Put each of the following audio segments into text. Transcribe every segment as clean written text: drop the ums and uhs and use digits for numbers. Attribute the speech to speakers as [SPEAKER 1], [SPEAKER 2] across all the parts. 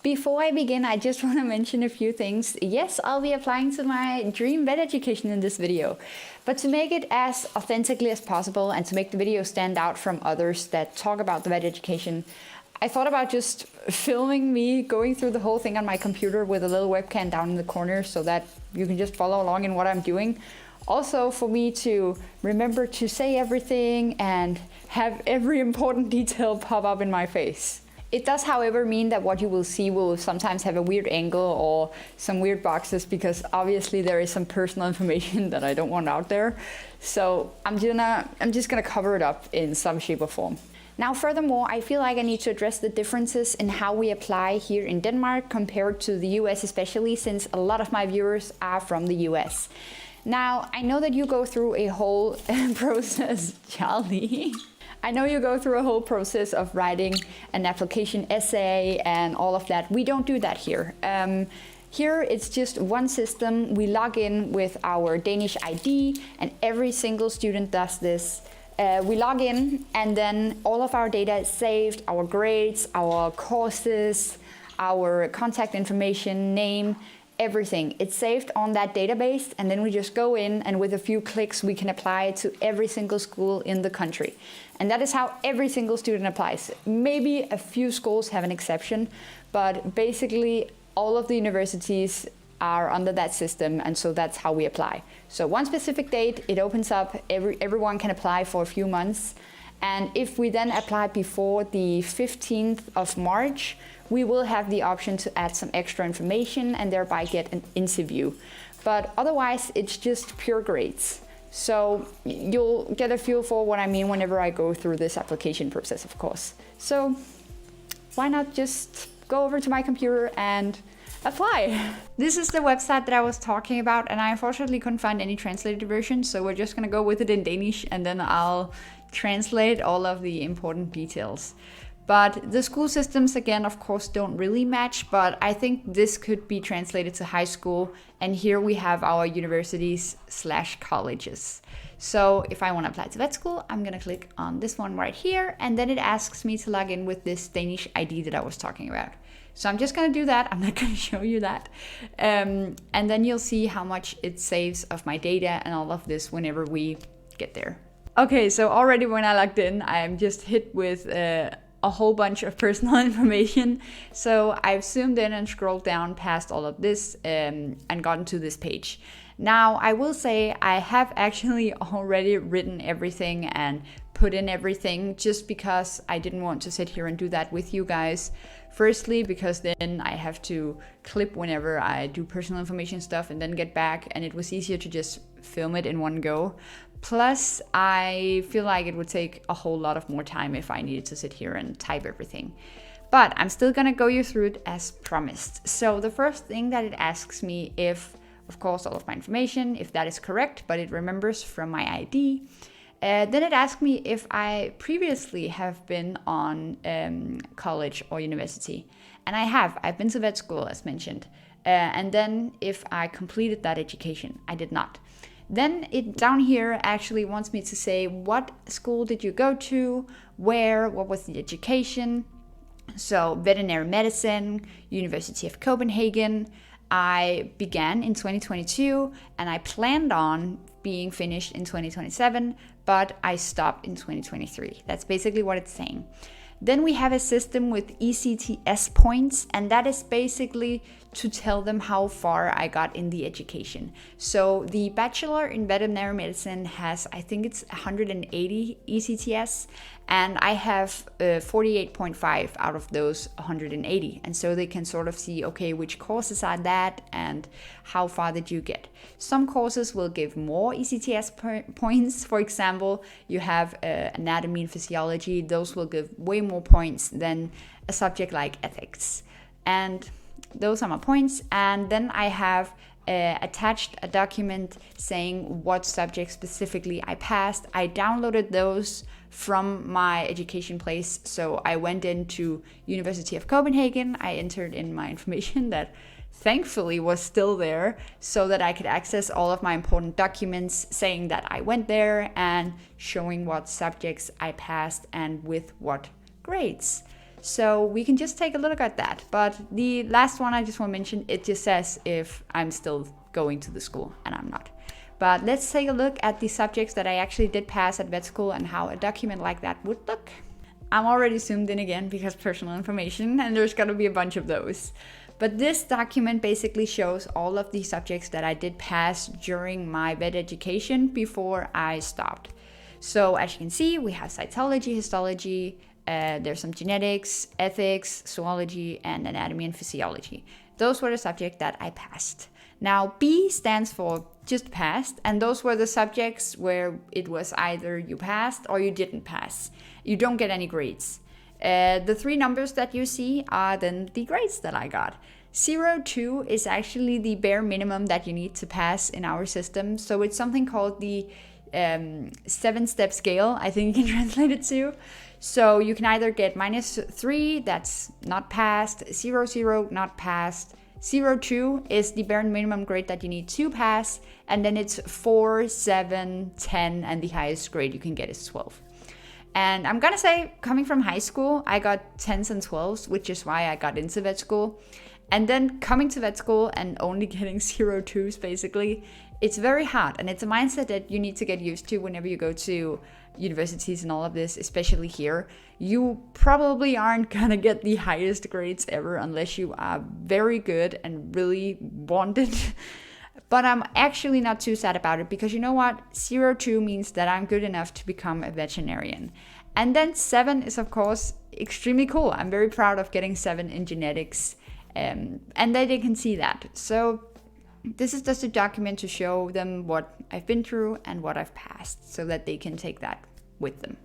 [SPEAKER 1] Before I begin, I just want to mention a few things. Yes, I'll be applying to my dream vet education in this video, but to make it as authentically as possible and to make the video stand out from others that talk about the vet education, I thought about just filming me going through the whole thing on my computer with a little webcam down in the corner so that you can just follow along in what I'm doing. Also for me to remember to say everything and have every important detail pop up in my face. It does, however, mean that what you will see will sometimes have a weird angle or some weird boxes because obviously there is some personal information that I don't want out there. So I'm just gonna cover it up in some shape or form. Now, furthermore, I feel like I need to address the differences in how we apply here in Denmark compared to the US, especially since a lot of my viewers are from the US. Now, I know that you go through a whole process, Charlie. I know you go through a whole process of writing an application essay and all of that. We don't do that here. Here it's just one system. We log in with our Danish ID and every single student does this. We log in and then all of our data is saved, our grades, our courses, our contact information, name, everything. It's saved on that database and then we just go in and with a few clicks we can apply it to every single school in the country. And that is how every single student applies. Maybe a few schools have an exception, but basically all of the universities are under that system, and so that's how we apply. So one specific date, it opens up, everyone can apply for a few months. And if we then apply before the 15th of March, we will have the option to add some extra information and thereby get an interview. But otherwise, it's just pure grades. So you'll get a feel for what I mean whenever I go through this application process, of course. So why not just go over to my computer and apply? This is the website that I was talking about, and I unfortunately couldn't find any translated version, so we're just gonna go with it in Danish and then I'll translate all of the important details. But the school systems, again, of course, don't really match, but I think this could be translated to high school. And here we have our universities/colleges. So if I want to apply to vet school, I'm going to click on this one right here. And then it asks me to log in with this Danish ID that I was talking about. So I'm just going to do that. I'm not going to show you that. And then you'll see how much it saves of my data and all of this whenever we get there. Okay, so already when I logged in, I'm just hit with a whole bunch of personal information. So I've zoomed in and scrolled down past all of this and gotten to this page. Now, I will say I have actually already written everything and put in everything just because I didn't want to sit here and do that with you guys. Firstly, because then I have to clip whenever I do personal information stuff and then get back, and it was easier to just film it in one go. Plus, I feel like it would take a whole lot of more time if I needed to sit here and type everything. But I'm still gonna go you through it as promised. So the first thing that it asks me if, of course, all of my information, if that is correct, but it remembers from my ID. Then it asks me if I previously have been on college or university. And I have. I've been to vet school, as mentioned. And then if I completed that education, I did not. Then it down here actually wants me to say what school did you go to, where, what was the education. So veterinary medicine, University of Copenhagen. I began in 2022 and I planned on being finished in 2027, but I stopped in 2023. That's basically what it's saying. Then we have a system with ECTS points, and that is basically to tell them how far I got in the education. So the Bachelor in Veterinary Medicine has, I think it's 180 ECTS, and I have 48.5 out of those 180. And so they can sort of see, okay, which courses are that and how far did you get. Some courses will give more ECTS points. For example, you have anatomy and physiology. Those will give way more points than a subject like ethics. And those are my points. And then I have attached a document saying what subject specifically I passed. I downloaded those from my education place. So I went into University of Copenhagen. I entered in my information that thankfully was still there so that I could access all of my important documents saying that I went there and showing what subjects I passed and with what grades. So we can just take a look at that. But the last one I just want to mention, it just says if I'm still going to the school, and I'm not. But let's take a look at the subjects that I actually did pass at vet school and how a document like that would look. I'm already zoomed in again because personal information, and there's going to be a bunch of those. But this document basically shows all of the subjects that I did pass during my vet education before I stopped. So as you can see, we have cytology, histology, there's some genetics, ethics, zoology, and anatomy and physiology. Those were the subjects that I passed. Now, B stands for just passed, and those were the subjects where it was either you passed or you didn't pass. You don't get any grades. The 3 numbers that you see are then the grades that I got. 0-2 is actually the bare minimum that you need to pass in our system. So it's something called the 7-step scale, I think you can translate it to. So you can either get -3, that's not passed, 0-0, not passed. 0-2 is the bare minimum grade that you need to pass, and then it's 4, 7, 10, and the highest grade you can get is 12. And I'm gonna say, coming from high school, I got 10s and 12s, which is why I got into vet school. And then coming to vet school and only getting 0-2s basically, it's very hard, and it's a mindset that you need to get used to whenever you go to universities and all of this, especially here. You probably aren't gonna get the highest grades ever unless you are very good and really want it. But I'm actually not too sad about it, because you know what? 0-2 means that I'm good enough to become a veterinarian. And then 7 is of course extremely cool. I'm very proud of getting 7 in genetics, and they can see that. So this is just a document to show them what I've been through and what I've passed, so that they can take that with them.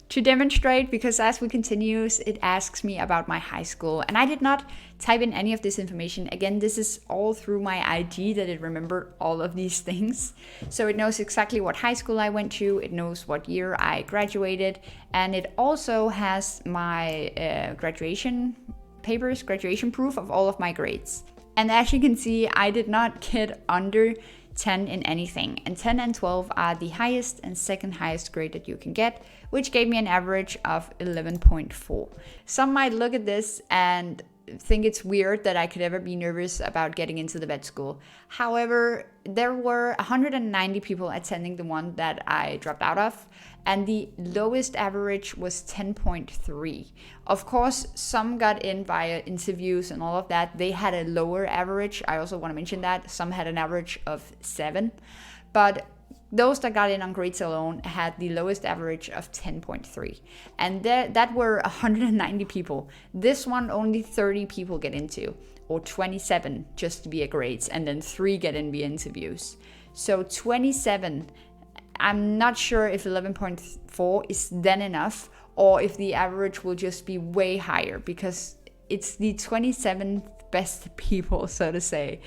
[SPEAKER 1] To demonstrate, because as we continue, it asks me about my high school, and I did not type in any of this information. Again, this is all through my ID that it remembered all of these things. So it knows exactly what high school I went to, it knows what year I graduated, and it also has my graduation papers, graduation proof of all of my grades. And as you can see, I did not get under 10 in anything, and 10 and 12 are the highest and second highest grade that you can get, which gave me an average of 11.4. Some might look at this and think it's weird that I could ever be nervous about getting into the vet school. However, there were 190 people attending the one that I dropped out of, and the lowest average was 10.3. Of course, some got in via interviews and all of that. They had a lower average. I also want to mention that. Some had an average of 7. But those that got in on grades alone had the lowest average of 10.3. And that were 190 people. This one, only 30 people get into, or 27 just via grades, and then 3 get in via interviews. So 27, I'm not sure if 11.4 is then enough, or if the average will just be way higher, because it's the 27 best people, so to say,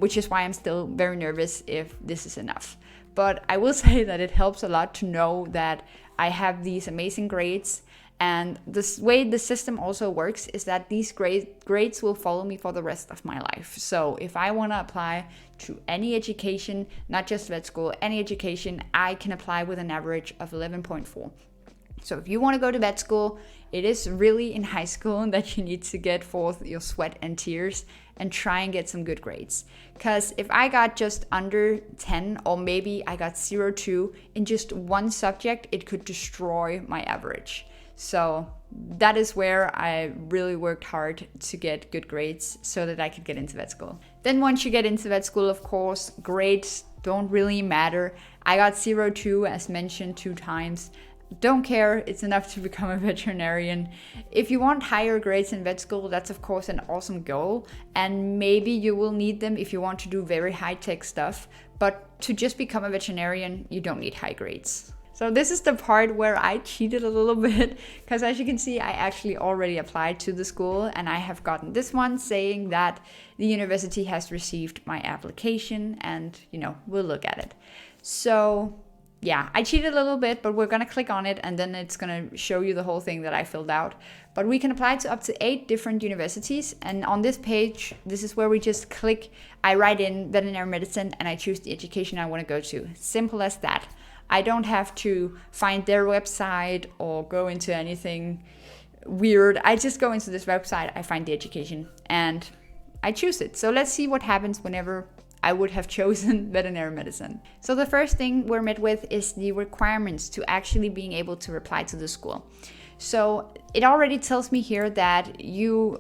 [SPEAKER 1] which is why I'm still very nervous if this is enough. But I will say that it helps a lot to know that I have these amazing grades. And the way the system also works is that these grades will follow me for the rest of my life. So if I want to apply to any education, not just vet school, any education, I can apply with an average of 11.4. So if you want to go to vet school, it is really in high school that you need to get forth your sweat and tears and try and get some good grades. Because if I got just under 10, or maybe I got 0-2 in just one subject, it could destroy my average. So that is where I really worked hard to get good grades so that I could get into vet school. Then once you get into vet school, of course, grades don't really matter. I got 0-2, as mentioned 2 times. Don't care, it's enough to become a veterinarian. If you want higher grades in vet school, that's of course an awesome goal, and maybe you will need them if you want to do very high-tech stuff, but to just become a veterinarian, you don't need high grades. So this is the part where I cheated a little bit, because as you can see, I actually already applied to the school, and I have gotten this one saying that the university has received my application, and we'll look at it. So yeah, I cheated a little bit, but we're gonna click on it, and then it's gonna show you the whole thing that I filled out. But we can apply to up to 8 different universities, and on this page, this is where we just click, I write in veterinary medicine, and I choose the education I want to go to. Simple as that. I don't have to find their website or go into anything weird. I just go into this website, I find the education, and I choose it. So let's see what happens whenever I would have chosen veterinary medicine. So the first thing we're met with is the requirements to actually being able to apply to the school. So it already tells me here that you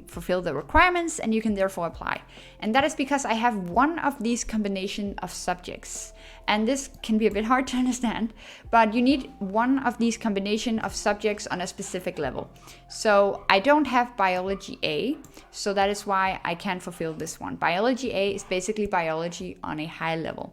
[SPEAKER 1] fulfill the requirements and you can therefore apply. And that is because I have one of these combination of subjects. And this can be a bit hard to understand, but you need one of these combination of subjects on a specific level. So I don't have biology A, so that is why I can't fulfill this one. Biology A is basically biology on a high level.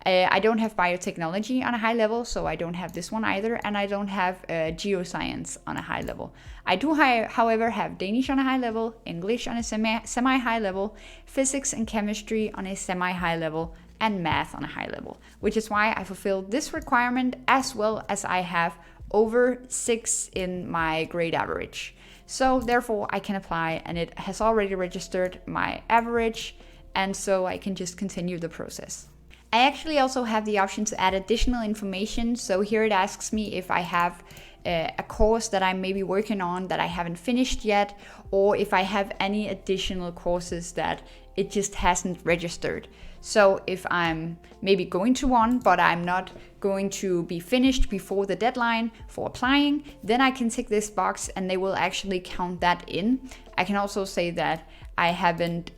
[SPEAKER 1] I don't have biotechnology on a high level, so I don't have this one either, and I don't have geoscience on a high level. I do, however, have Danish on a high level, English on a semi-high level, physics and chemistry on a semi-high level, and math on a high level, which is why I fulfill this requirement, as well as I have over 6 in my grade average. So therefore I can apply, and it has already registered my average, and so I can just continue the process. I actually also have the option to add additional information. So here it asks me if I have a course that I'm maybe working on that I haven't finished yet, or if I have any additional courses that it just hasn't registered. So if I'm maybe going to one, but I'm not going to be finished before the deadline for applying, then I can tick this box and they will actually count that in. I can also say that I haven't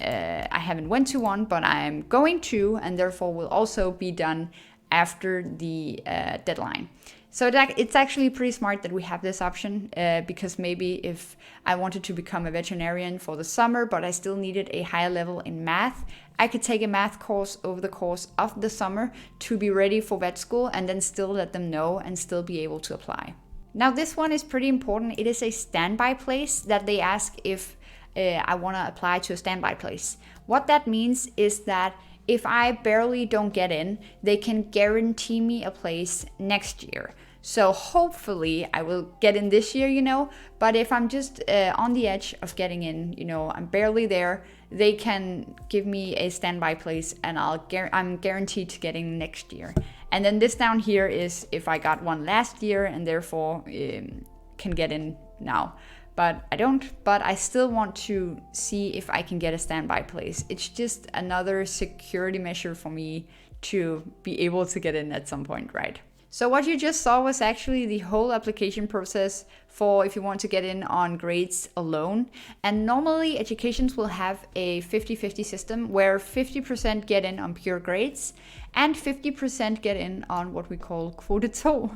[SPEAKER 1] went to one, but I'm going to, and therefore will also be done after the deadline. So it's actually pretty smart that we have this option, because maybe if I wanted to become a veterinarian for the summer, but I still needed a higher level in math, I could take a math course over the course of the summer to be ready for vet school, and then still let them know and still be able to apply. Now this one is pretty important. It is a standby place that they ask if I want to apply to a standby place. What that means is that if I barely don't get in, they can guarantee me a place next year. So hopefully I will get in this year, but if I'm just on the edge of getting in, I'm barely there, they can give me a standby place, and I'm guaranteed to get in next year. And then this down here is if I got one last year and therefore can get in now. But I don't, but I still want to see if I can get a standby place. It's just another security measure for me to be able to get in at some point, right? So what you just saw was actually the whole application process for if you want to get in on grades alone. And normally educations will have a 50-50 system where 50% get in on pure grades and 50% get in on what we call quote 2,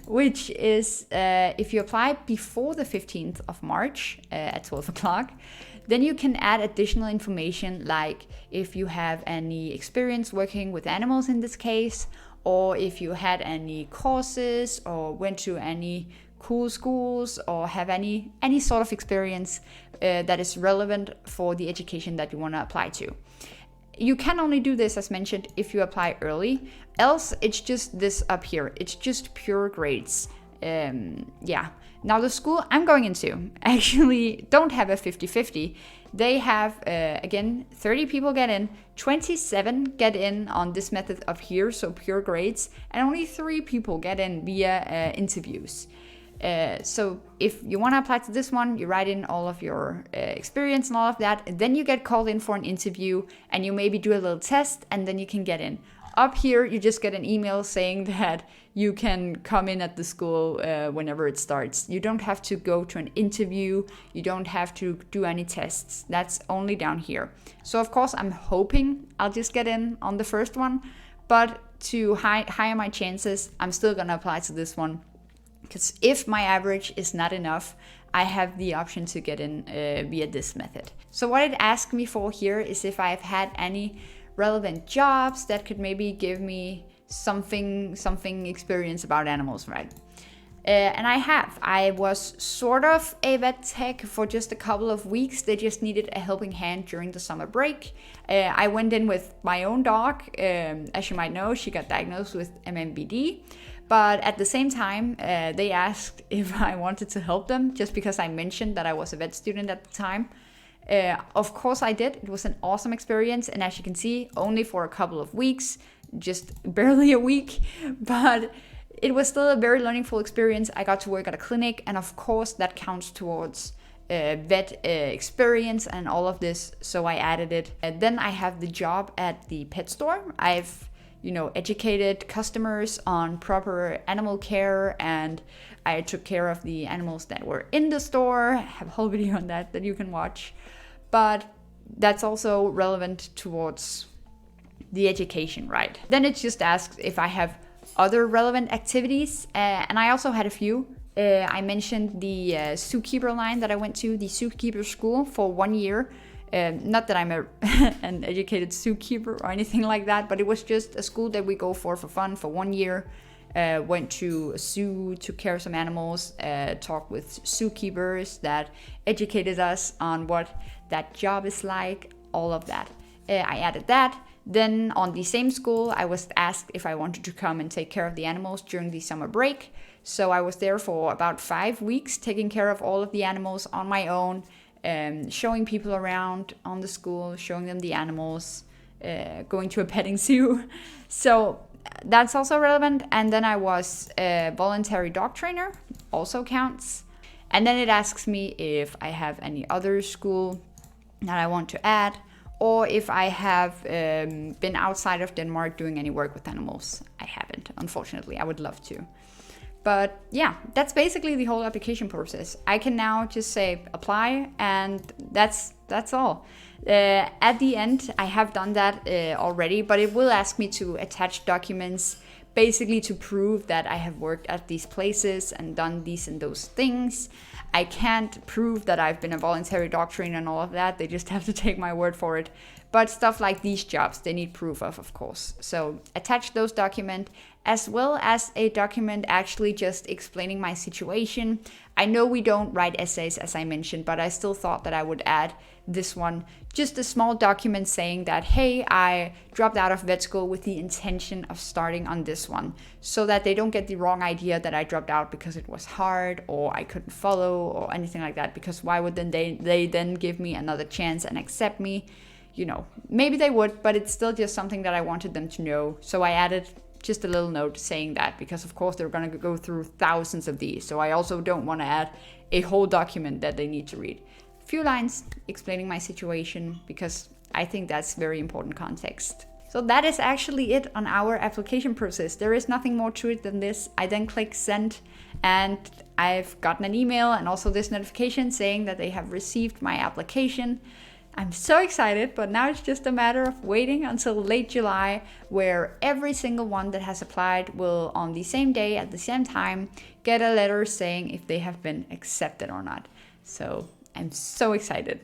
[SPEAKER 1] which is if you apply before the 15th of March at 12 o'clock, then you can add additional information, like if you have any experience working with animals in this case, or if you had any courses or went to any cool schools or have any sort of experience that is relevant for the education that you want to apply to. You can only do this, as mentioned, if you apply early. Else, it's just this up here. It's just pure grades. Now the school I'm going into actually don't have a 50-50. They have, again, 30 people get in, 27 get in on this method of here, so pure grades, and only 3 people get in via interviews. So if you want to apply to this one, you write in all of your experience and all of that, and then you get called in for an interview, and you maybe do a little test, and then you can get in. Up here, you just get an email saying that you can come in at the school whenever it starts. You don't have to go to an interview. You don't have to do any tests. That's only down here. So of course, I'm hoping I'll just get in on the first one. But to higher my chances, I'm still going to apply to this one. Because if my average is not enough, I have the option to get in via this method. So what it asked me for here is if I've had any relevant jobs that could maybe give me something experience about animals, right? And I have. I was sort of a vet tech for just a couple of weeks. They just needed a helping hand during the summer break. I went in with my own dog. As you might know, she got diagnosed with MMBD. But at the same time, they asked if I wanted to help them, just because I mentioned that I was a vet student at the time. Of course I did. It was an awesome experience, and as you can see, only for a couple of weeks, just barely a week, but it was still a very learningful experience. I got to work at a clinic, and of course that counts towards vet experience and all of this, so I added it. And then I have the job at the pet store. I've educated customers on proper animal care, and I took care of the animals that were in the store. I have a whole video on that you can watch. But that's also relevant towards the education, right? Then it just asks if I have other relevant activities, and I also had a few. I mentioned the zookeeper line that I went to, the zookeeper school for 1 year. Not that I'm an educated zookeeper or anything like that, but it was just a school that we go for fun for 1 year. Went to a zoo, took care of some animals, talked with zookeepers that educated us on what that job is like, all of that. I added that. Then on the same school, I was asked if I wanted to come and take care of the animals during the summer break. So I was there for about 5 weeks, taking care of all of the animals on my own, showing people around on the school, showing them the animals, going to a petting zoo. So that's also relevant. And then I was a voluntary dog trainer, also counts. And then it asks me if I have any other school that I want to add, or if I have been outside of Denmark doing any work with animals. I haven't, unfortunately. I would love to. But yeah, that's basically the whole application process. I can now just say apply, and that's all. At the end, I have done that already, but it will ask me to attach documents, basically to prove that I have worked at these places and done these and those things. I can't prove that I've been a voluntary dog trainer and all of that. They just have to take my word for it. But stuff like these jobs, they need proof of course. So attach those documents, as well as a document actually just explaining my situation. I know we don't write essays, as I mentioned, but I still thought that I would add this one. Just a small document saying that, hey, I dropped out of vet school with the intention of starting on this one, so that they don't get the wrong idea that I dropped out because it was hard or I couldn't follow or anything like that. Because why would then they then give me another chance and accept me? Maybe they would, but it's still just something that I wanted them to know. So I added just a little note saying that, because of course they're going to go through thousands of these. So I also don't want to add a whole document that they need to read. A few lines explaining my situation, because I think that's very important context. So that is actually it on our application process. There is nothing more to it than this. I then click send, and I've gotten an email and also this notification saying that they have received my application. I'm so excited, but now it's just a matter of waiting until late July, where every single one that has applied will, on the same day at the same time, get a letter saying if they have been accepted or not. So I'm so excited.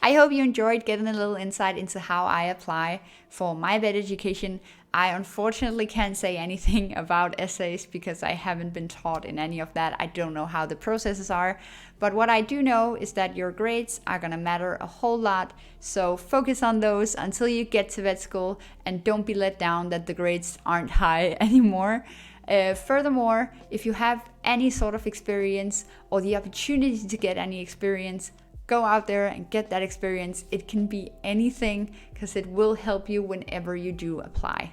[SPEAKER 1] I hope you enjoyed getting a little insight into how I apply for my vet education. I unfortunately can't say anything about essays because I haven't been taught in any of that. I don't know how the processes are. But what I do know is that your grades are going to matter a whole lot. So focus on those until you get to vet school, and don't be let down that the grades aren't high anymore. Furthermore, if you have any sort of experience or the opportunity to get any experience, go out there and get that experience. It can be anything, because it will help you whenever you do apply.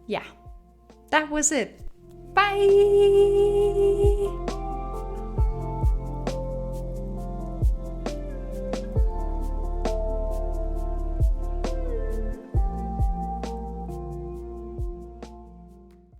[SPEAKER 1] Yeah, that was it. Bye!